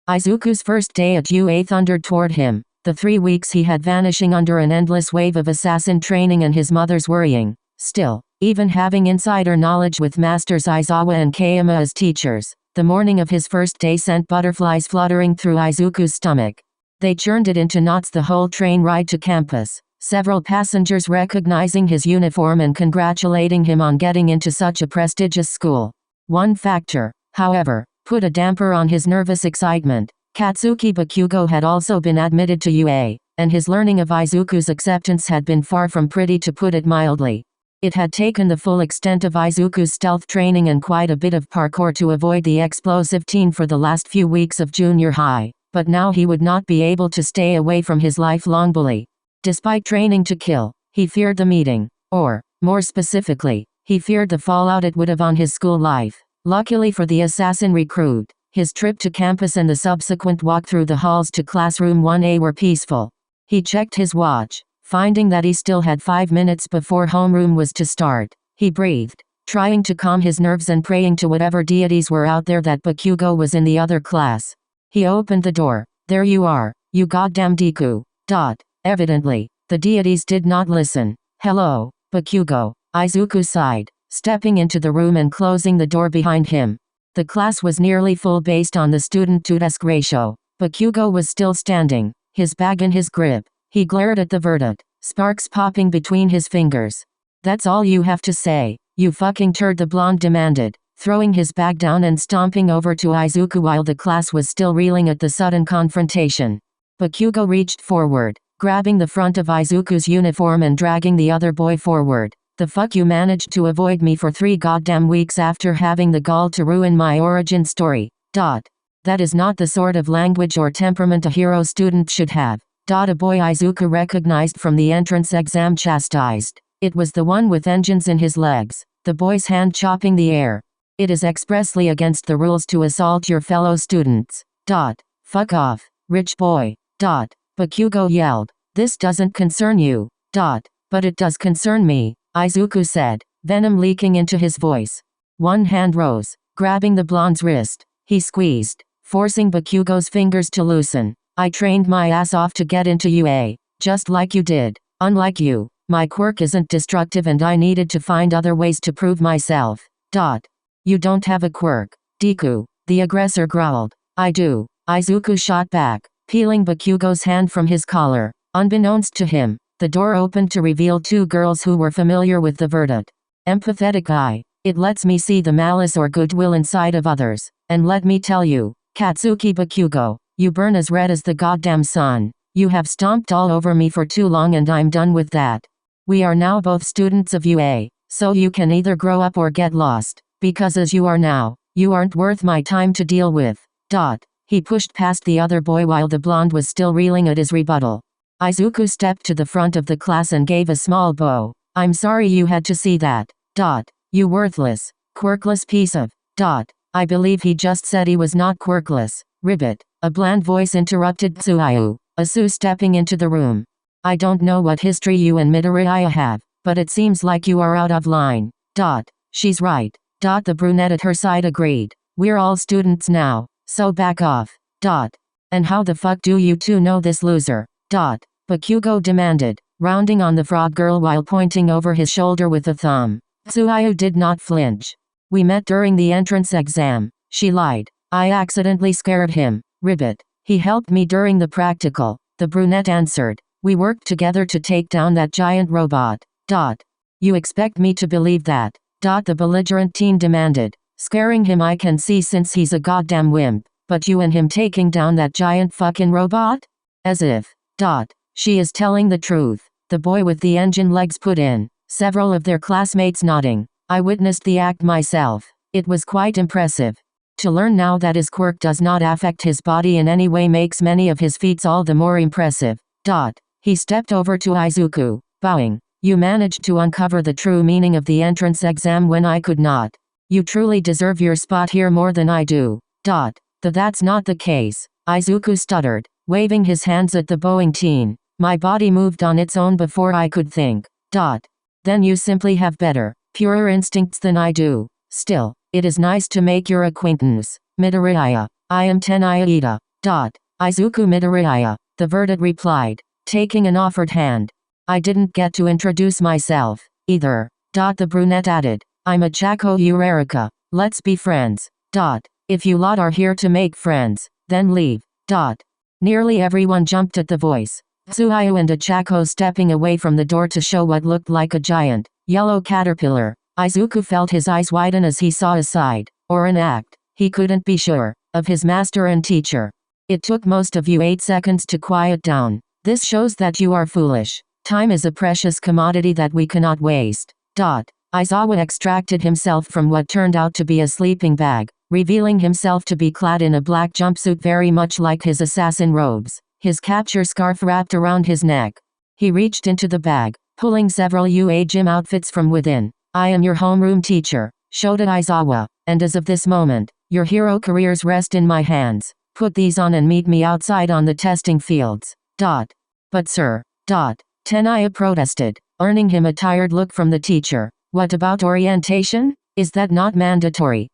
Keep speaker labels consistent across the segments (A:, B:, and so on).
A: Izuku's first day at UA thundered toward him. The 3 weeks he had vanishing under an endless wave of assassin training and his mother's worrying. Still, even having insider knowledge with Masters Aizawa and Kayama as teachers, the morning of his first day sent butterflies fluttering through Izuku's stomach. They churned it into knots the whole train ride to campus, several passengers recognizing his uniform and congratulating him on getting into such a prestigious school. One factor, however, put a damper on his nervous excitement. Katsuki Bakugo had also been admitted to UA, and his learning of Izuku's acceptance had been far from pretty, to put it mildly. It had taken the full extent of Izuku's stealth training and quite a bit of parkour to avoid the explosive teen for the last few weeks of junior high, but now he would not be able to stay away from his lifelong bully. Despite training to kill, he feared the meeting, or, more specifically, he feared the fallout it would have on his school life. Luckily for the assassin recruit, his trip to campus and the subsequent walk through the halls to classroom 1A were peaceful. He checked his watch, finding that he still had 5 minutes before homeroom was to start. He breathed, trying to calm his nerves and praying to whatever deities were out there that Bakugo was in the other class. He opened the door. There you are, you goddamn Deku. Evidently, the deities did not listen. Hello, Bakugo. Izuku sighed, stepping into the room and closing the door behind him. The class was nearly full based on the student-to-desk ratio. Bakugo was still standing, his bag in his grip. He glared at the verdict, sparks popping between his fingers. That's all you have to say, you fucking turd, the blonde demanded, throwing his bag down and stomping over to Izuku while the class was still reeling at the sudden confrontation. Bakugo reached forward, grabbing the front of Izuku's uniform and dragging the other boy forward. The fuck, you managed to avoid me for 3 goddamn weeks after having the gall to ruin my origin story. That is not the sort of language or temperament a hero student should have. A boy Izuku recognized from the entrance exam chastised. It was the one with engines in his legs, the boy's hand chopping the air. It is expressly against the rules to assault your fellow students. Fuck off, rich boy. Bakugo yelled. This doesn't concern you. But it does concern me, Izuku said, venom leaking into his voice. One hand rose, grabbing the blonde's wrist. He squeezed, forcing Bakugo's fingers to loosen. I trained my ass off to get into UA, just like you did. Unlike you, my quirk isn't destructive and I needed to find other ways to prove myself. You don't have a quirk, Deku, the aggressor growled. I do, Izuku shot back, peeling Bakugo's hand from his collar. Unbeknownst to him, the door opened to reveal 2 girls who were familiar with the verdict. Empathetic eye. It lets me see the malice or goodwill inside of others. And let me tell you, Katsuki Bakugo, you burn as red as the goddamn sun. You have stomped all over me for too long and I'm done with that. We are now both students of UA, so you can either grow up or get lost, because as you are now, you aren't worth my time to deal with. He pushed past the other boy while the blonde was still reeling at his rebuttal. Izuku stepped to the front of the class and gave a small bow. I'm sorry you had to see that. You worthless, quirkless piece of. I believe he just said he was not quirkless. Ribbit. A bland voice interrupted Tsuyu, Asu stepping into the room. I don't know what history you and Midoriya have, but it seems like you are out of line. She's right. The brunette at her side agreed. We're all students now, so back off. And how the fuck do you two know this loser? Bakugo demanded, rounding on the frog girl while pointing over his shoulder with a thumb. Tsuyu did not flinch. We met during the entrance exam, she lied. I accidentally scared him. Ribbit. He helped me during the practical, the brunette answered. We worked together to take down that giant robot. You expect me to believe that? The belligerent teen demanded. Scaring him I can see since he's a goddamn wimp, but you and him taking down that giant fucking robot? As if. She is telling the truth, the boy with the engine legs put in, several of their classmates nodding. I witnessed the act myself. It was quite impressive. To learn now that his quirk does not affect his body in any way makes many of his feats all the more impressive. He stepped over to Izuku, bowing. You managed to uncover the true meaning of the entrance exam when I could not. You truly deserve your spot here more than I do. That's not the case, Izuku stuttered, waving his hands at the bowing teen. My body moved on its own before I could think. Then you simply have better, purer instincts than I do. Still, it is nice to make your acquaintance, Midoriya. I am Tenaya Ida. Izuku Midoriya, the verdant replied, taking an offered hand. I didn't get to introduce myself, either. The brunette added, I'm a Chako Uraraka, let's be friends. If you lot are here to make friends, then leave. Nearly everyone jumped at the voice. Tsuhayu and Achako stepping away from the door to show what looked like a giant, yellow caterpillar. Izuku felt his eyes widen as he saw a side, or an act, he couldn't be sure, of his master and teacher. It took most of you 8 seconds to quiet down. This shows that you are foolish. Time is a precious commodity that we cannot waste. Aizawa extracted himself from what turned out to be a sleeping bag, revealing himself to be clad in a black jumpsuit very much like his assassin robes, his capture scarf wrapped around his neck. He reached into the bag, pulling several UA gym outfits from within. I am your homeroom teacher, Shota Aizawa, and as of this moment, your hero careers rest in my hands. Put these on and meet me outside on the testing fields. But sir, Tenaya protested, earning him a tired look from the teacher. What about orientation? Is that not mandatory?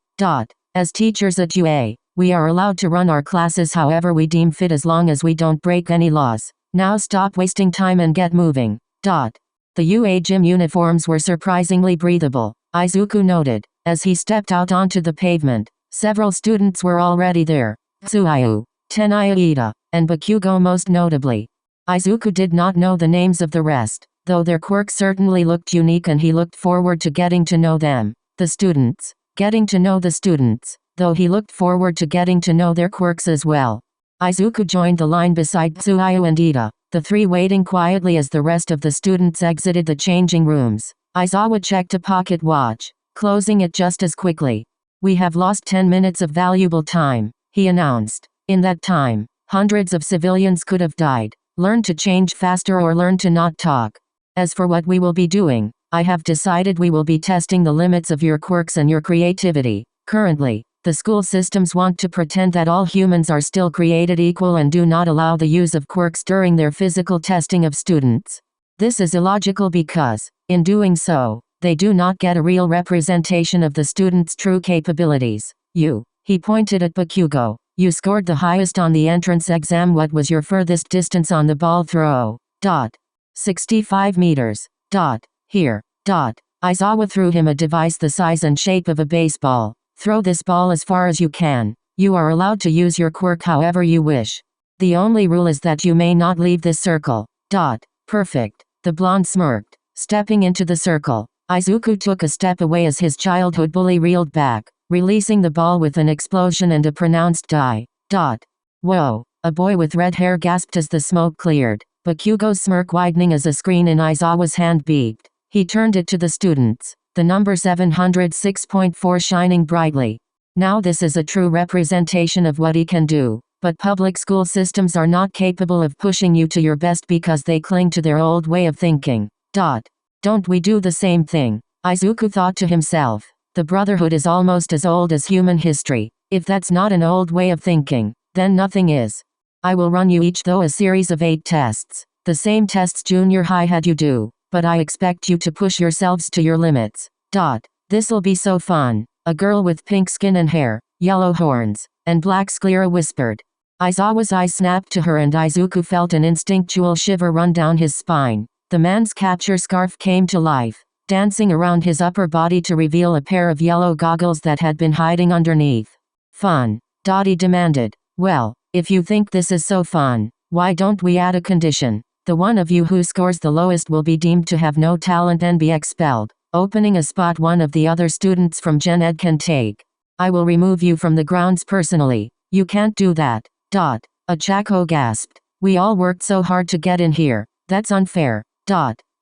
A: As teachers at UA, we are allowed to run our classes however we deem fit as long as we don't break any laws. Now stop wasting time and get moving. The UA gym uniforms were surprisingly breathable, Izuku noted, as he stepped out onto the pavement. Several students were already there. Tsuhayu, Tenaya Ida, and Bakugo most notably. Izuku did not know the names of the rest, though their quirks certainly looked unique and he looked forward to getting to know them. The students. Getting to know the students, though he looked forward to getting to know their quirks as well. Izuku joined the line beside Tsuhayu and Ida, the three waiting quietly as the rest of the students exited the changing rooms. Aizawa checked a pocket watch, closing it just as quickly. We have lost 10 minutes of valuable time, he announced. In that time, hundreds of civilians could have died. Learn to change faster or learn to not talk. As for what we will be doing, I have decided we will be testing the limits of your quirks and your creativity. Currently, the school systems want to pretend that all humans are still created equal and do not allow the use of quirks during their physical testing of students. This is illogical because, in doing so, they do not get a real representation of the student's true capabilities. He pointed at Bakugo. You scored the highest on the entrance exam. What was your furthest distance on the ball throw? 65 meters. Here. Aizawa threw him a device the size and shape of a baseball. Throw this ball as far as you can. You are allowed to use your quirk however you wish. The only rule is that you may not leave this circle. Perfect. The blonde smirked, stepping into the circle. Izuku took a step away as his childhood bully reeled back, releasing the ball with an explosion and a pronounced die. Whoa, a boy with red hair gasped as the smoke cleared, Bakugo's smirk widening as a screen in Aizawa's hand beeped. He turned it to the students, the number 706.4 shining brightly. Now this is a true representation of what he can do, but public school systems are not capable of pushing you to your best because they cling to their old way of thinking. Don't we do the same thing? Izuku thought to himself. The Brotherhood is almost as old as human history. If that's not an old way of thinking, then nothing is. I will run you each though a series of 8 tests. The same tests junior high had you do, but I expect you to push yourselves to your limits. This'll be so fun. A girl with pink skin and hair, yellow horns, and black sclera whispered. Aizawa's eyes snapped to her and Izuku felt an instinctual shiver run down his spine. The man's capture scarf came to life, dancing around his upper body to reveal a pair of yellow goggles that had been hiding underneath. Fun, Dottie demanded. Well, if you think this is so fun, why don't we add a condition? The one of you who scores the lowest will be deemed to have no talent and be expelled, opening a spot one of the other students from Gen Ed can take. I will remove you from the grounds personally. You can't do that. Achako gasped. We all worked so hard to get in here. That's unfair.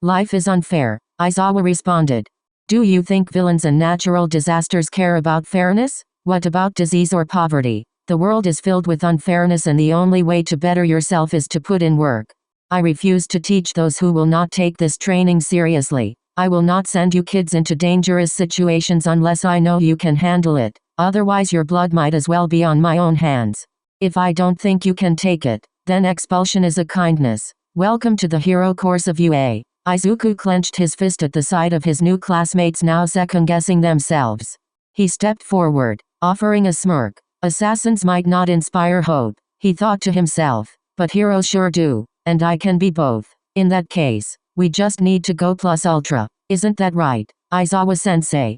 A: Life is unfair, Aizawa responded. Do you think villains and natural disasters care about fairness? What about disease or poverty? The world is filled with unfairness and the only way to better yourself is to put in work. I refuse to teach those who will not take this training seriously. I will not send you kids into dangerous situations unless I know you can handle it. Otherwise your blood might as well be on my own hands. If I don't think you can take it, then expulsion is a kindness. Welcome to the hero course of UA. Izuku clenched his fist at the sight of his new classmates now second-guessing themselves. He stepped forward, offering a smirk. Assassins might not inspire hope, he thought to himself. But heroes sure do, and I can be both. In that case, we just need to go plus ultra, isn't that right, Aizawa-sensei?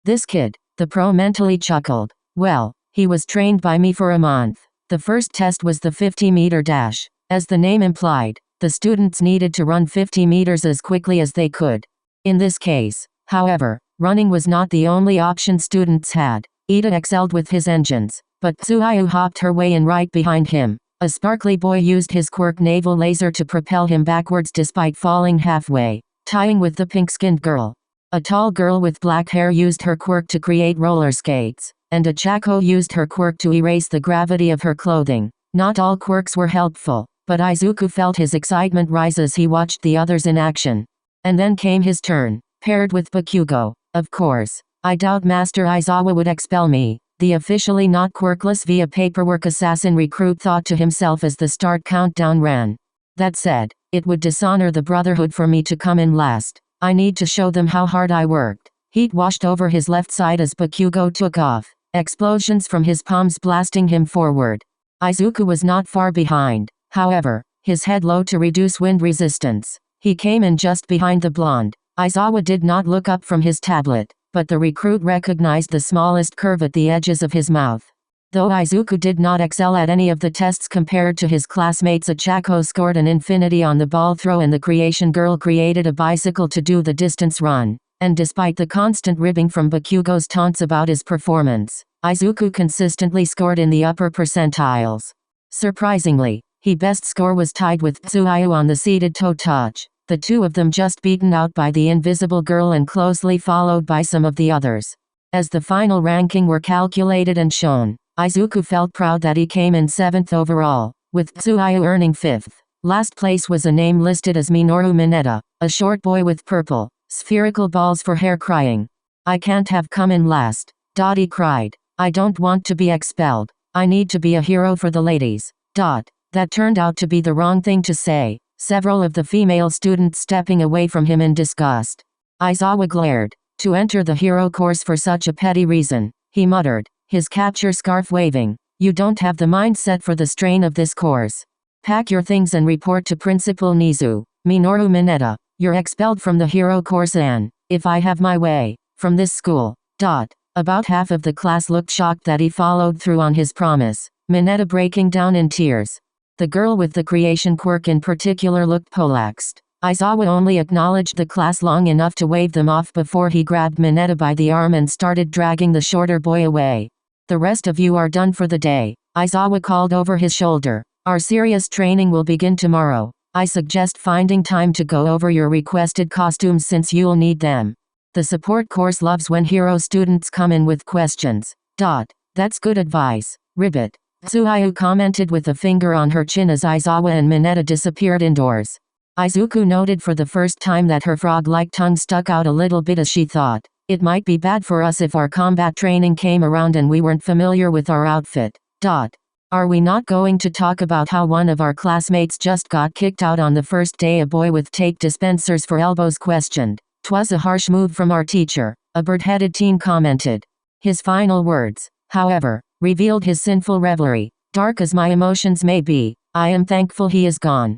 A: This kid, the pro mentally chuckled. Well, he was trained by me for a month. The first test was the 50-meter dash. As the name implied, the students needed to run 50 meters as quickly as they could. In this case, however, running was not the only option students had. Ida excelled with his engines, but Tsuhayu hopped her way in right behind him. A sparkly boy used his quirk naval laser to propel him backwards despite falling halfway, tying with the pink-skinned girl. A tall girl with black hair used her quirk to create roller skates, and a Chaco used her quirk to erase the gravity of her clothing. Not all quirks were helpful, but Izuku felt his excitement rise as he watched the others in action. And then came his turn, paired with Bakugo. Of course, I doubt Master Aizawa would expel me, the officially not quirkless via paperwork assassin recruit thought to himself as the start countdown ran. That said, it would dishonor the Brotherhood for me to come in last. I need to show them how hard I worked. Heat washed over his left side as Bakugo took off, explosions from his palms blasting him forward. Izuku was not far behind, however, his head low to reduce wind resistance. He came in just behind the blonde. Aizawa did not look up from his tablet, but the recruit recognized the smallest curve at the edges of his mouth. Though Izuku did not excel at any of the tests compared to his classmates, Achako scored an infinity on the ball throw and the creation girl created a bicycle to do the distance run. And despite the constant ribbing from Bakugo's taunts about his performance, Izuku consistently scored in the upper percentiles. Surprisingly, his best score was tied with Tsuhayu on the seated toe touch, the two of them just beaten out by the invisible girl and closely followed by some of the others. As the final ranking were calculated and shown, Izuku felt proud that he came in 7th overall, with Tsuhayu earning 5th. Last place was a name listed as Minoru Mineta, a short boy with purple, spherical balls for hair crying. I can't have come in last, he cried. I don't want to be expelled. I need to be a hero for the ladies. That turned out to be the wrong thing to say, several of the female students stepping away from him in disgust. Aizawa glared. To enter the hero course for such a petty reason, he muttered, his capture scarf waving. You don't have the mindset for the strain of this course. Pack your things and report to Principal Nizu. Minoru Mineta, you're expelled from the hero course and, if I have my way, from this school. About half of the class looked shocked that he followed through on his promise, Mineta breaking down in tears. The girl with the creation quirk in particular looked poleaxed. Aizawa only acknowledged the class long enough to wave them off before he grabbed Mineta by the arm and started dragging the shorter boy away. The rest of you are done for the day, Aizawa called over his shoulder. Our serious training will begin tomorrow. I suggest finding time to go over your requested costumes since you'll need them. The support course loves when hero students come in with questions. That's good advice, Ribbit. Tsuhayu commented with a finger on her chin as Aizawa and Mineta disappeared indoors. Izuku noted for the first time that her frog-like tongue stuck out a little bit as she thought, it might be bad for us if our combat training came around and we weren't familiar with our outfit. Are we not going to talk about how one of our classmates just got kicked out on the first day? A boy with tape dispensers for elbows questioned. 'Twas a harsh move from our teacher, a bird-headed teen commented. His final words, however, revealed his sinful revelry. Dark as my emotions may be, I am thankful he is gone.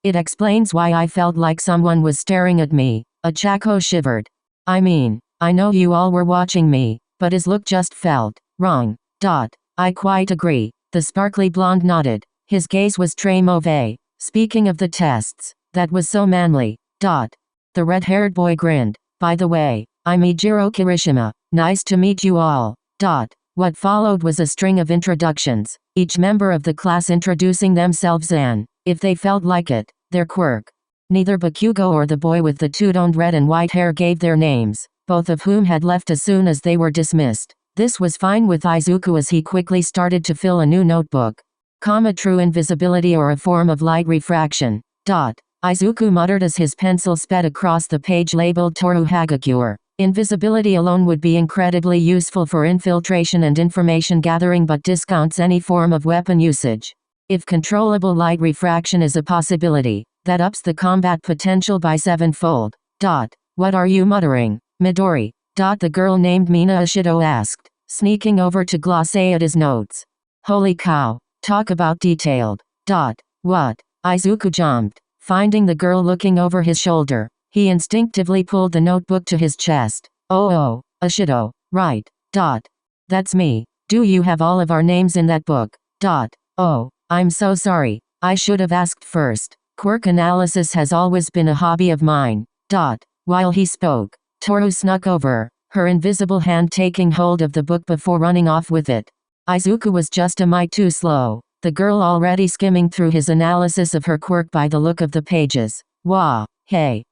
A: It explains why I felt like someone was staring at me. Achako shivered. I mean, I know you all were watching me, but his look just felt wrong. I quite agree. The sparkly blonde nodded. His gaze was très mauvais. Speaking of the tests, that was so manly. The red-haired boy grinned. By the way, I'm Ijiro Kirishima. Nice to meet you all. What followed was a string of introductions, each member of the class introducing themselves and, if they felt like it, their quirk. Neither Bakugo or the boy with the two-toned red and white hair gave their names, both of whom had left as soon as they were dismissed. This was fine with Izuku as he quickly started to fill a new notebook. True invisibility or a form of light refraction. Izuku muttered as his pencil sped across the page labeled Toru Hagakure. Invisibility alone would be incredibly useful for infiltration and information gathering but discounts any form of weapon usage. If controllable light refraction is a possibility, that ups the combat potential by 7-fold. What are you muttering, Midori? The girl named Mina Ashido asked, sneaking over to gloss at his notes. Holy cow, talk about detailed. What? Izuku jumped. Finding the girl looking over his shoulder, he instinctively pulled the notebook to his chest. Oh, Ashido, right. That's me. Do you have all of our names in that book? Oh, I'm so sorry. I should have asked first. Quirk analysis has always been a hobby of mine. While he spoke, Toru snuck over, her invisible hand taking hold of the book before running off with it. Izuku was just a mite too slow, the girl already skimming through his analysis of her quirk by the look of the pages. Wah, hey.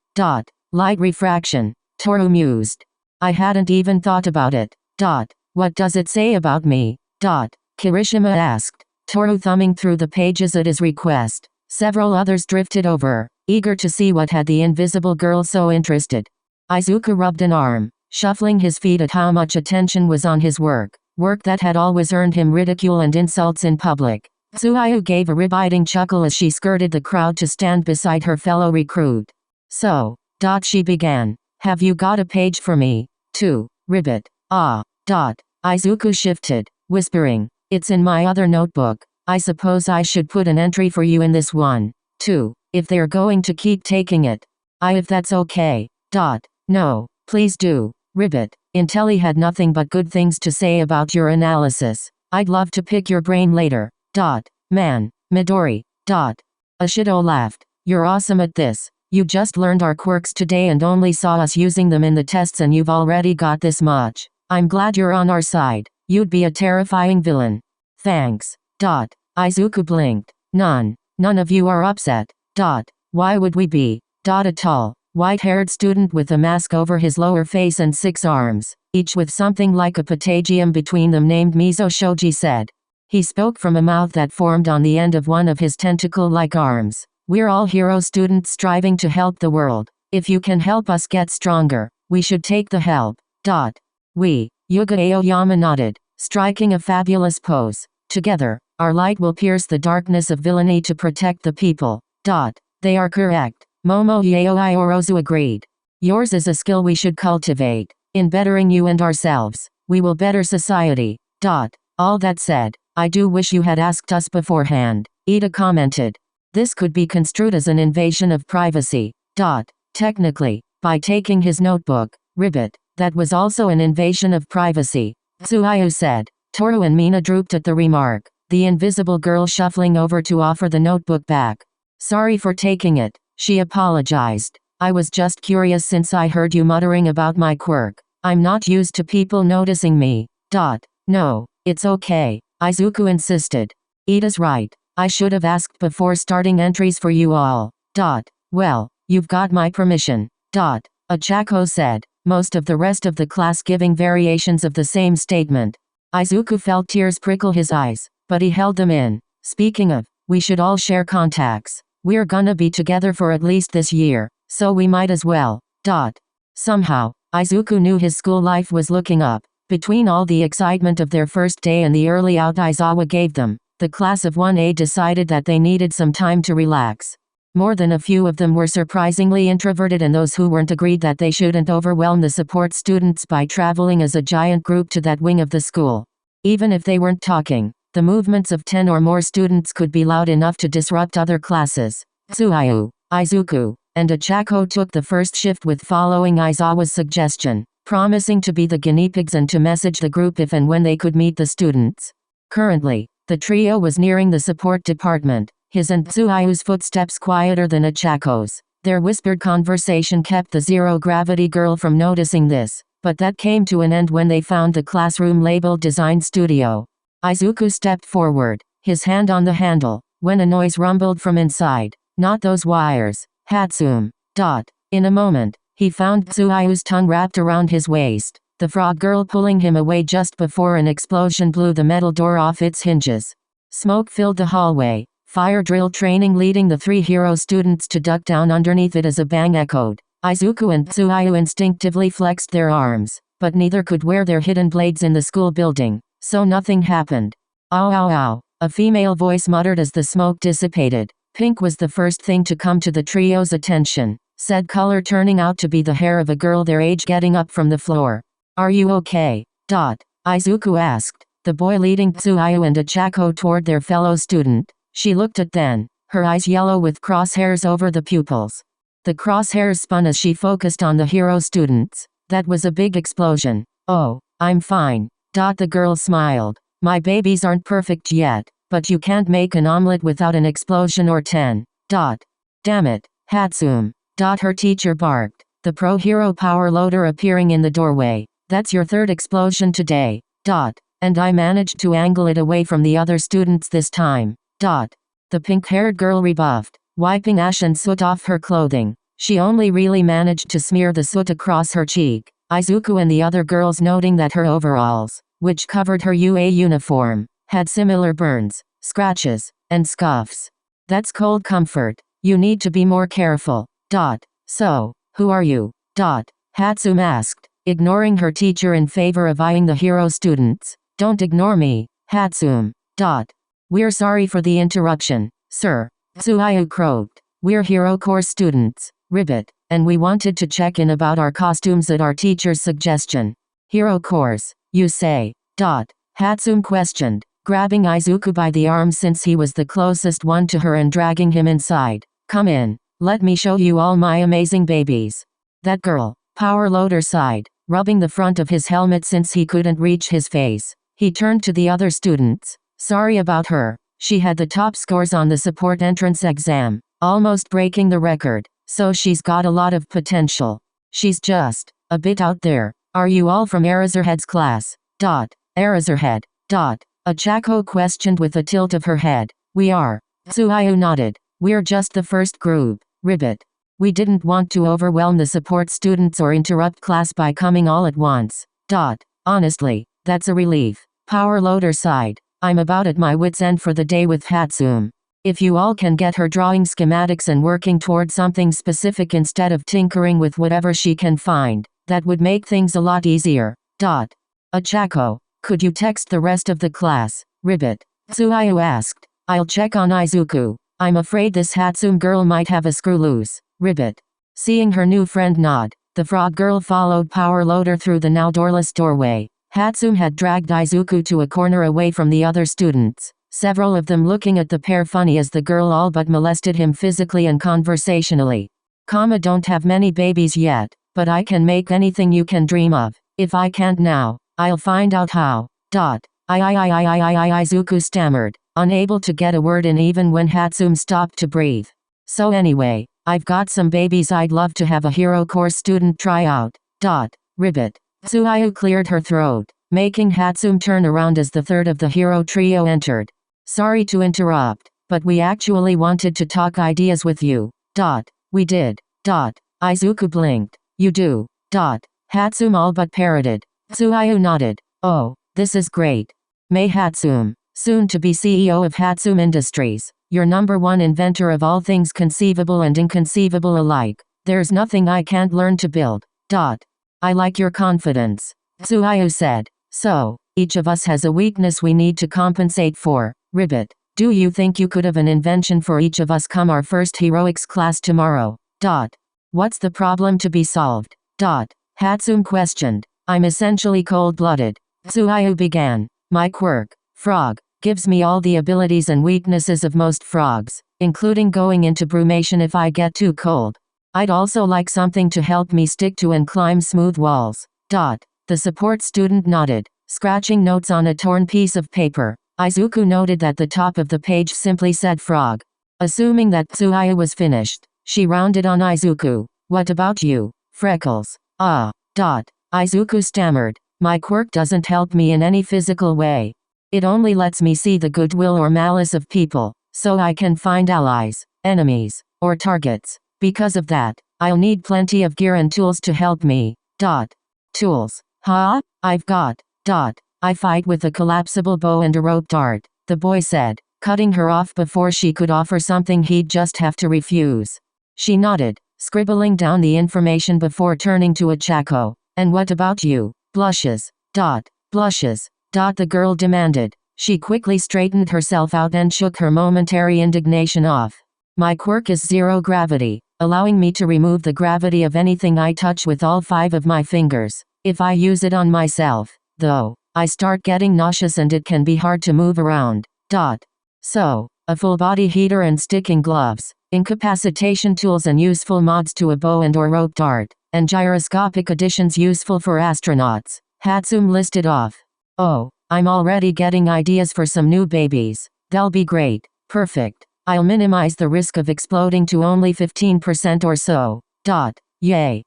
A: Light refraction, Toru mused. I hadn't even thought about it. What does it say about me? Kirishima asked, Toru thumbing through the pages at his request. Several others drifted over, eager to see what had the invisible girl so interested. Izuku rubbed an arm, shuffling his feet at how much attention was on his work that had always earned him ridicule and insults in public. Tsuyu gave a rib-biting chuckle as she skirted the crowd to stand beside her fellow recruit. So, she began, have you got a page for me? Ribbit. Izuku shifted, whispering, it's in my other notebook. I suppose I should put an entry for you in this one, too, if they're going to keep taking it. If that's okay. No, please do, Ribbit. Intelli had nothing but good things to say about your analysis. I'd love to pick your brain later. Man, Midori. Ashido laughed. You're awesome at this. You just learned our quirks today and only saw us using them in the tests and you've already got this much. I'm glad you're on our side. You'd be a terrifying villain. Thanks. Izuku blinked. None of you are upset. Why would we be? A tall, white-haired student with a mask over his lower face and 6 arms, each with something like a patagium between them named Mizo Shoji said. He spoke from a mouth that formed on the end of one of his tentacle-like arms. We're all hero students striving to help the world. If you can help us get stronger, we should take the help. We, Yuga Aoyama nodded, striking a fabulous pose. Together, our light will pierce the darkness of villainy to protect the people. They are correct. Momo Yaoi Orozu agreed. Yours is a skill we should cultivate. In bettering you and ourselves, we will better society. All that said, I do wish you had asked us beforehand, Ida commented. This could be construed as an invasion of privacy. Technically, by taking his notebook, Ribbit, that was also an invasion of privacy, Tsuyu said. Toru and Mina drooped at the remark, the invisible girl shuffling over to offer the notebook back. Sorry for taking it, she apologized. I was just curious since I heard you muttering about my quirk. I'm not used to people noticing me. No, it's okay, Izuku insisted. Ida's right. I should have asked before starting entries for you all. Well, you've got my permission. Achako said, most of the rest of the class giving variations of the same statement. Izuku felt tears prickle his eyes, but he held them in. Speaking of, we should all share contacts. We're gonna be together for at least this year, so we might as well. Somehow, Izuku knew his school life was looking up. Between all the excitement of their first day and the early out Aizawa gave them, the class of 1A decided that they needed some time to relax. More than a few of them were surprisingly introverted, and those who weren't agreed that they shouldn't overwhelm the support students by traveling as a giant group to that wing of the school. Even if they weren't talking, the movements of 10 or more students could be loud enough to disrupt other classes. Tsuyu, Izuku, and Achako took the first shift with following Aizawa's suggestion, promising to be the guinea pigs and to message the group if and when they could meet the students. Currently, the trio was nearing the support department, his and Tsuyu's footsteps quieter than Achako's. Their whispered conversation kept the zero-gravity girl from noticing this, but that came to an end when they found the classroom labeled Design Studio. Izuku stepped forward, his hand on the handle, when a noise rumbled from inside. Not those wires. Hatsum. In a moment, he found Tsuyu's tongue wrapped around his waist, the frog girl pulling him away just before an explosion blew the metal door off its hinges. Smoke filled the hallway, fire drill training leading the 3 hero students to duck down underneath it as a bang echoed. Izuku and Tsuyu instinctively flexed their arms, but neither could wear their hidden blades in the school building, so nothing happened. Ow ow ow, a female voice muttered as the smoke dissipated. Pink was the first thing to come to the trio's attention, said color turning out to be the hair of a girl their age getting up from the floor. Are you okay? Izuku asked, The boy leading Tsuyu and Ochako toward their fellow student. She looked at then, her eyes yellow with crosshairs over the pupils. The crosshairs spun as she focused on the hero students. That was a big explosion. Oh, I'm fine. The girl smiled. My babies aren't perfect yet, but you can't make an omelet without an explosion or 10. Damn it, Hatsum. Her teacher barked. The pro-hero power loader appearing in the doorway. That's your third explosion today. And I managed to angle it away from the other students this time. The pink-haired girl rebuffed, wiping ash and soot off her clothing. She only really managed to smear the soot across her cheek. Izuku and the other girls noting that her overalls, which covered her UA uniform, had similar burns, scratches, and scuffs. That's cold comfort. You need to be more careful. So, who are you? Hatsum asked, ignoring her teacher in favor of eyeing the hero students. Don't ignore me, Hatsum. We're sorry for the interruption, sir. Tsuyu croaked. We're Hero Course students, Ribbit, and we wanted to check in about our costumes at our teacher's suggestion. Hero Course, you say? Hatsum questioned, grabbing Izuku by the arm since he was the closest one to her and dragging him inside. Come in, let me show you all my amazing babies. That girl, power loader sighed, rubbing the front of his helmet since he couldn't reach his face. He turned to the other students. Sorry about her. She had the top scores on the support entrance exam, almost breaking the record, so she's got a lot of potential. She's just a bit out there. Are you all from Eraserhead's class? Eraserhead. Ochako questioned with a tilt of her head. We are. Tsuyu nodded. We're just the first group, Ribbit. We didn't want to overwhelm the support students or interrupt class by coming all at once. Honestly, that's a relief. Power loader sighed. I'm about at my wit's end for the day with Hatsum. If you all can get her drawing schematics and working toward something specific instead of tinkering with whatever she can find, that would make things a lot easier. Ochako, could you text the rest of the class, Ribbit? Tsuyu asked. I'll check on Izuku. I'm afraid this Hatsum girl might have a screw loose, Ribbit. Seeing her new friend nod, the frog girl followed Power Loader through the now doorless doorway. Hatsum had dragged Izuku to a corner away from the other students, several of them looking at the pair funny as the girl all but molested him physically and conversationally. Don't have many babies yet, but I can make anything you can dream of. If I can't now, I'll find out how. Izuku stammered, unable to get a word in even when Hatsum stopped to breathe. So anyway, I've got some babies I'd love to have a Hero Course student try out. Ribbit. Tsuyu cleared her throat, making Hatsum turn around as the third of the hero trio entered. Sorry to interrupt, but we actually wanted to talk ideas with you. We did. Izuku blinked. You do. Hatsum all but parroted. Tsuyu nodded. Oh, this is great. Mei Hatsum, soon to be CEO of Hatsum Industries, your #1 inventor of all things conceivable and inconceivable alike. There's nothing I can't learn to build. I like your confidence. Tsuyu said. So, each of us has a weakness we need to compensate for, Ribbit. Do you think you could have an invention for each of us come our first heroics class tomorrow? What's the problem to be solved? Hatsum questioned. I'm essentially cold-blooded. Tsuyu began. My quirk, frog, gives me all the abilities and weaknesses of most frogs, including going into brumation if I get too cold. I'd also like something to help me stick to and climb smooth walls. The support student nodded, scratching notes on a torn piece of paper. Izuku noted that the top of the page simply said frog. Assuming that Tsuyu was finished, she rounded on Izuku. What about you, Freckles? Izuku stammered. My quirk doesn't help me in any physical way. It only lets me see the goodwill or malice of people, so I can find allies, enemies, or targets. Because of that, I'll need plenty of gear and tools to help me. Tools. Huh? I've got. I fight with a collapsible bow and a rope dart, the boy said, cutting her off before she could offer something he'd just have to refuse. She nodded, scribbling down the information before turning to Ochako. And what about you? Blushes. Blushes. The girl demanded. She quickly straightened herself out and shook her momentary indignation off. My quirk is zero gravity, allowing me to remove the gravity of anything I touch with all 5 of my fingers. If I use it on myself, though, I start getting nauseous and it can be hard to move around. So, a full body heater and sticking gloves, incapacitation tools and useful mods to a bow and or rope dart, and gyroscopic additions useful for astronauts. Hatsum listed off. Oh, I'm already getting ideas for some new babies. They'll be great. Perfect. I'll minimize the risk of exploding to only 15% or so. Yay.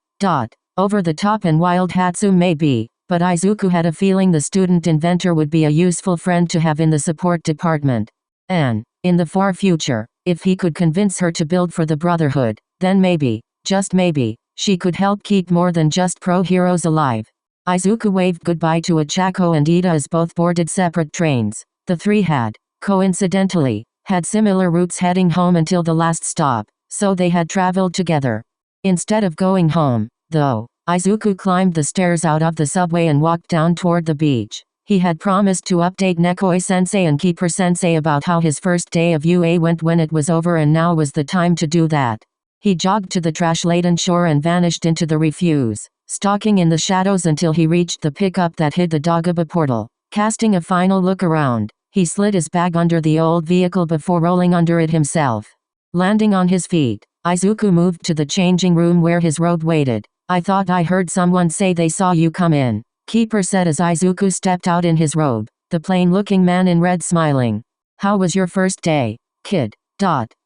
A: Over the top and wild Hatsum may be, but Izuku had a feeling the student inventor would be a useful friend to have in the support department. And, in the far future, if he could convince her to build for the Brotherhood, then maybe, just maybe, she could help keep more than just pro-heroes alive. Izuku waved goodbye to Achako and Ida as both boarded separate trains. The three had, coincidentally, had similar routes heading home until the last stop, so they had traveled together. Instead of going home, though, Izuku climbed the stairs out of the subway and walked down toward the beach. He had promised to update Nekoi-sensei and Keeper-sensei about how his first day of UA went when it was over, and now was the time to do that. He jogged to the trash-laden shore and vanished into the refuse, stalking in the shadows until he reached the pickup that hid the Dagaba portal. Casting a final look around, he slid his bag under the old vehicle before rolling under it himself. Landing on his feet, Izuku moved to the changing room where his robe waited. I thought I heard someone say they saw you come in, Keeper said as Izuku stepped out in his robe, the plain-looking man in red smiling. How was your first day, kid?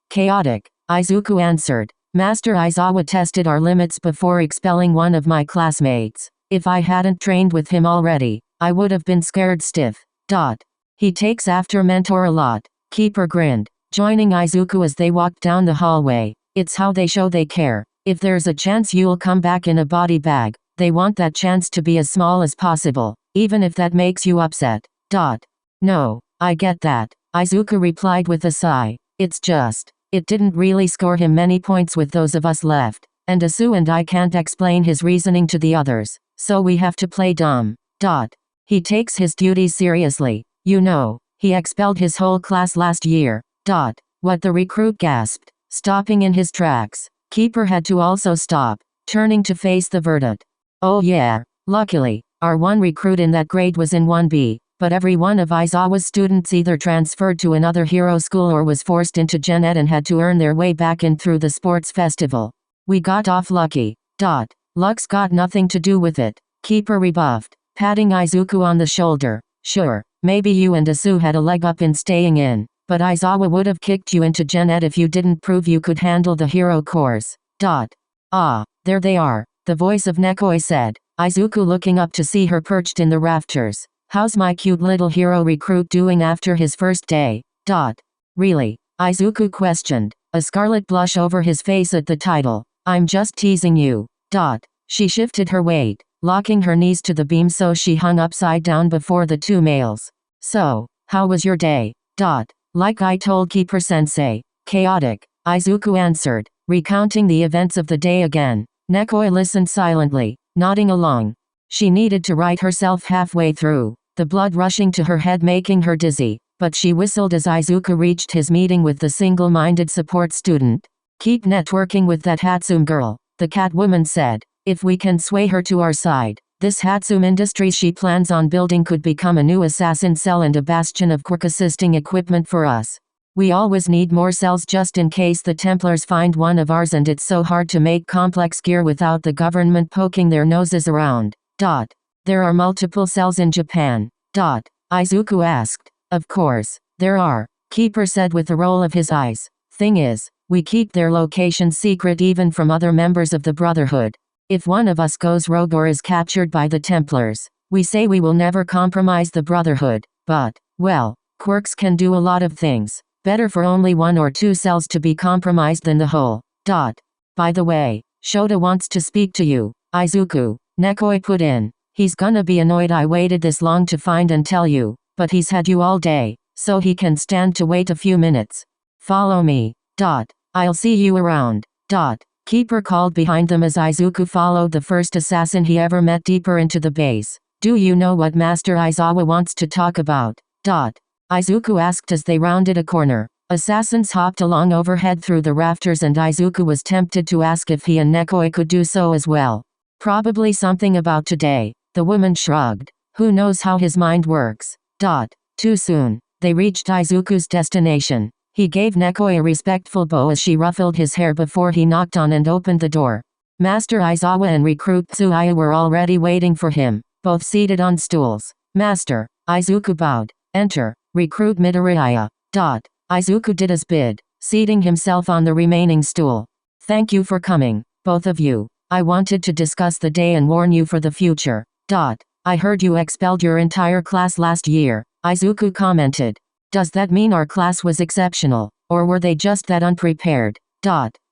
A: Chaotic, Izuku answered. Master Aizawa tested our limits before expelling one of my classmates. If I hadn't trained with him already, I would have been scared stiff. He takes after Mentor a lot, Keeper grinned, joining Izuku as they walked down the hallway. It's how they show they care. If there's a chance you'll come back in a body bag, they want that chance to be as small as possible, even if that makes you upset. No, I get that, Izuku replied with a sigh. It's just, it didn't really score him many points with those of us left, and Asu and I can't explain his reasoning to the others, so we have to play dumb. He takes his duties seriously, you know, he expelled his whole class last year. What, the recruit gasped, stopping in his tracks. Keeper had to also stop, turning to face the verdict. Oh yeah, luckily, our one recruit in that grade was in 1B, but every one of Aizawa's students either transferred to another hero school or was forced into Gen Ed and had to earn their way back in through the sports festival. We got off lucky. Luck's got nothing to do with it, Keeper rebuffed, patting Izuku on the shoulder. Sure, maybe you and Asu had a leg up in staying in, but Aizawa would have kicked you into Gen Ed if you didn't prove you could handle the hero course. Ah, there they are, the voice of Nekoi said, Izuku looking up to see her perched in the rafters. How's my cute little hero recruit doing after his first day? Really? Izuku questioned, a scarlet blush over his face at the title. I'm just teasing you. She shifted her weight, locking her knees to the beam so she hung upside down before the two males. So, how was your day? Like I told Keeper-sensei, chaotic, Izuku answered, recounting the events of the day again. Nekoi listened silently, nodding along. She needed to right herself halfway through, the blood rushing to her head making her dizzy, but she whistled as Izuku reached his meeting with the single-minded support student. Keep networking with that Hatsum girl, the Catwoman said. If we can sway her to our side, this Hatsum industry she plans on building could become a new assassin cell and a bastion of quick assisting equipment for us. We always need more cells just in case the Templars find one of ours, and it's so hard to make complex gear without the government poking their noses around. There are multiple cells in Japan. Izuku asked. Of course, there are, Keeper said with a roll of his eyes. Thing is, we keep their locations secret even from other members of the Brotherhood. If one of us goes rogue or is captured by the Templars, we say we will never compromise the Brotherhood, but, well, quirks can do a lot of things. Better for only one or two cells to be compromised than the whole. By the way, Shota wants to speak to you, Izuku, Nekoi put in. He's gonna be annoyed I waited this long to find and tell you, but he's had you all day, so he can stand to wait a few minutes. Follow me. I'll see you around. Keeper called behind them as Izuku followed the first assassin he ever met deeper into the base. Do you know what Master Aizawa wants to talk about? Izuku asked as they rounded a corner. Assassins hopped along overhead through the rafters and Izuku was tempted to ask if he and Nekoi could do so as well. Probably something about today, the woman shrugged. Who knows how his mind works. Too soon. They reached Izuku's destination. He gave Nekoi a respectful bow as she ruffled his hair before he knocked on and opened the door. Master Aizawa and recruit Tsuaya were already waiting for him, both seated on stools. Master, Izuku bowed. Enter, recruit Midoriya. Izuku did as bid, seating himself on the remaining stool. Thank you for coming, both of you. I wanted to discuss the day and warn you for the future. I heard you expelled your entire class last year, Izuku commented. Does that mean our class was exceptional, or were they just that unprepared?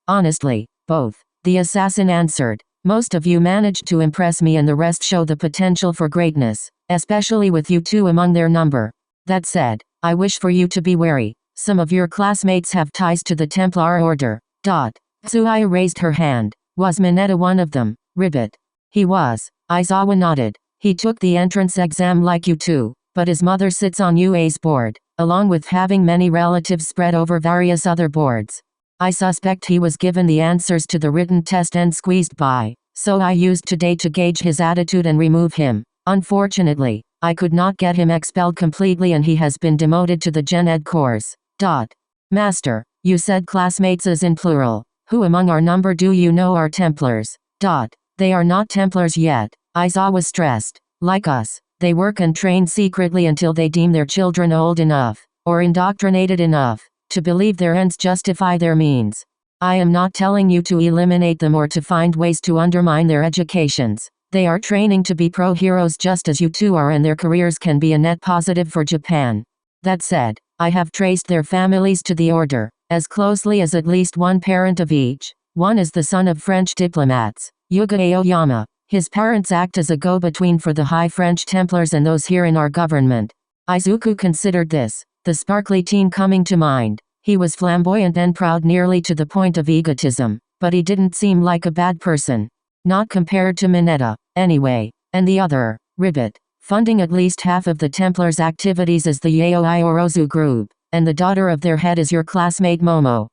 A: Honestly, both, the assassin answered. Most of you managed to impress me and the rest show the potential for greatness, especially with you two among their number. That said, I wish for you to be wary. Some of your classmates have ties to the Templar Order. Tsuaya raised her hand. Was Mineta one of them? Ribbit. He was. Aizawa nodded. He took the entrance exam like you two, but his mother sits on UA's board, along with having many relatives spread over various other boards. I suspect he was given the answers to the written test and squeezed by, so I used today to gauge his attitude and remove him. Unfortunately, I could not get him expelled completely and he has been demoted to the Gen Ed course. Master, you said classmates as in plural. Who among our number do you know are Templars? They are not Templars yet. Aizawa stressed. Like us, they work and train secretly until they deem their children old enough, or indoctrinated enough, to believe their ends justify their means. I am not telling you to eliminate them or to find ways to undermine their educations. They are training to be pro-heroes just as you two are, and their careers can be a net positive for Japan. That said, I have traced their families to the order, as closely as at least one parent of each. One is the son of French diplomats, Yuga Aoyama. His parents act as a go-between for the High French Templars and those here in our government. Izuku considered this, the sparkly teen coming to mind. He was flamboyant and proud nearly to the point of egotism, but he didn't seem like a bad person. Not compared to Mineta, anyway. And the other, Ribbit, funding at least half of the Templars' activities is the Yaoi Orozu group, and the daughter of their head is your classmate Momo.